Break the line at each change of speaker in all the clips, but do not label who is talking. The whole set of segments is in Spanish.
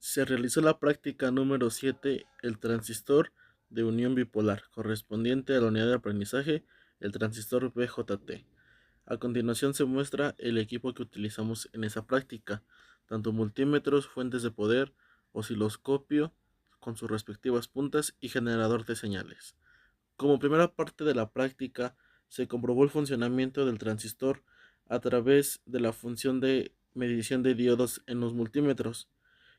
Se realizó la práctica número 7, el transistor de unión bipolar, correspondiente a la unidad de aprendizaje, el transistor BJT. A continuación se muestra el equipo que utilizamos en esa práctica, tanto multímetros, fuentes de poder, osciloscopio con sus respectivas puntas y generador de señales. Como primera parte de la práctica, se comprobó el funcionamiento del transistor a través de la función de medición de diodos en los multímetros.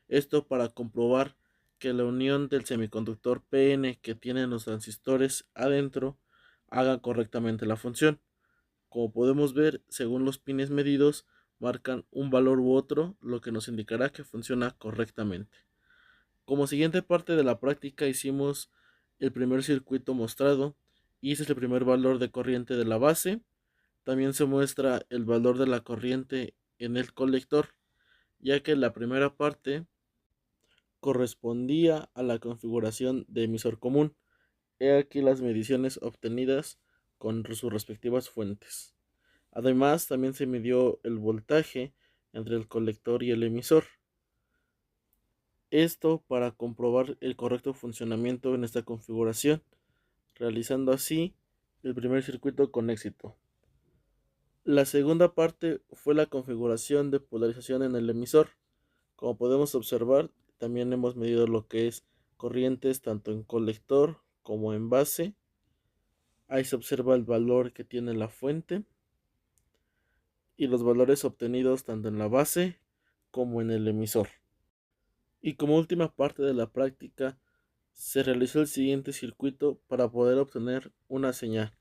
Esto para comprobar que la unión del semiconductor PN que tienen los transistores adentro haga correctamente la función. Como podemos ver, según los pines medidos, marcan un valor u otro, lo que nos indicará que funciona correctamente. Como siguiente parte de la práctica hicimos el primer circuito mostrado y ese es el primer valor de corriente de la base. También se muestra el valor de la corriente en el colector, ya que la primera parte correspondía a la configuración de emisor común. He aquí las mediciones obtenidas con sus respectivas fuentes. Además, también se midió el voltaje entre el colector y el emisor. Esto para comprobar el correcto funcionamiento en esta configuración, realizando así el primer circuito con éxito. La segunda parte fue la configuración de polarización en el emisor. Como podemos observar, también hemos medido lo que es corrientes tanto en colector como en base. Ahí se observa el valor que tiene la fuente y los valores obtenidos tanto en la base como en el emisor. Y como última parte de la práctica, se realizó el siguiente circuito para poder obtener una señal,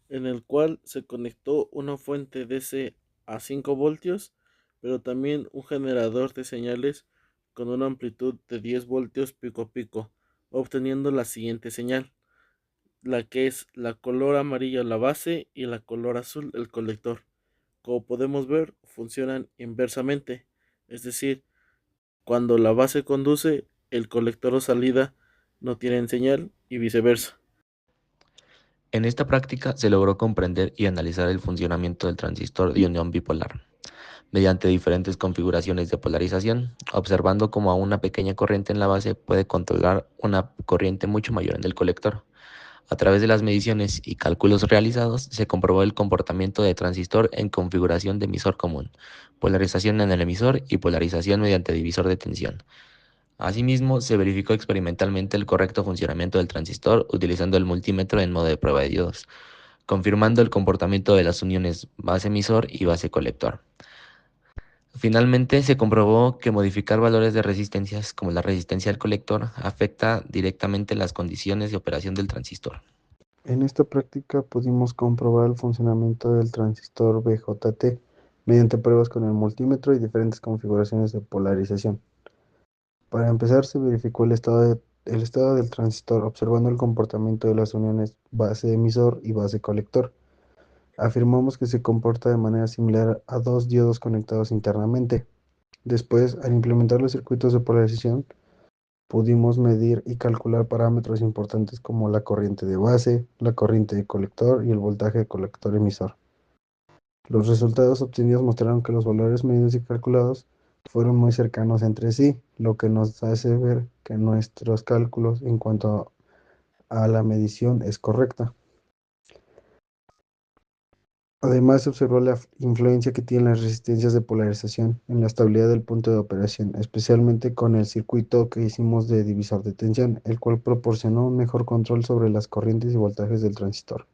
en el cual se conectó una fuente DC a 5 voltios, pero también un generador de señales con una amplitud de 10 voltios pico a pico, obteniendo la siguiente señal, la que es la color amarilla la base y la color azul el colector. Como podemos ver, funcionan inversamente, es decir, cuando la base conduce, el colector o salida no tienen señal y viceversa.
En esta práctica se logró comprender y analizar el funcionamiento del transistor de unión bipolar mediante diferentes configuraciones de polarización, observando cómo a una pequeña corriente en la base puede controlar una corriente mucho mayor en el colector. A través de las mediciones y cálculos realizados, se comprobó el comportamiento de transistor en configuración de emisor común, polarización en el emisor y polarización mediante divisor de tensión. Asimismo, se verificó experimentalmente el correcto funcionamiento del transistor utilizando el multímetro en modo de prueba de diodos, confirmando el comportamiento de las uniones base emisor y base colector. Finalmente, se comprobó que modificar valores de resistencias, como la resistencia al colector, afecta directamente las condiciones de operación del transistor.
En esta práctica pudimos comprobar el funcionamiento del transistor BJT mediante pruebas con el multímetro y diferentes configuraciones de polarización. Para empezar, se verificó el estado del transistor observando el comportamiento de las uniones base emisor y base colector. Afirmamos que se comporta de manera similar a dos diodos conectados internamente. Después, al implementar los circuitos de polarización, pudimos medir y calcular parámetros importantes como la corriente de base, la corriente de colector y el voltaje de colector emisor. Los resultados obtenidos mostraron que los valores medidos y calculados fueron muy cercanos entre sí, lo que nos hace ver que nuestros cálculos en cuanto a la medición es correcta. Además, se observó la influencia que tienen las resistencias de polarización en la estabilidad del punto de operación, especialmente con el circuito que hicimos de divisor de tensión, el cual proporcionó un mejor control sobre las corrientes y voltajes del transistor.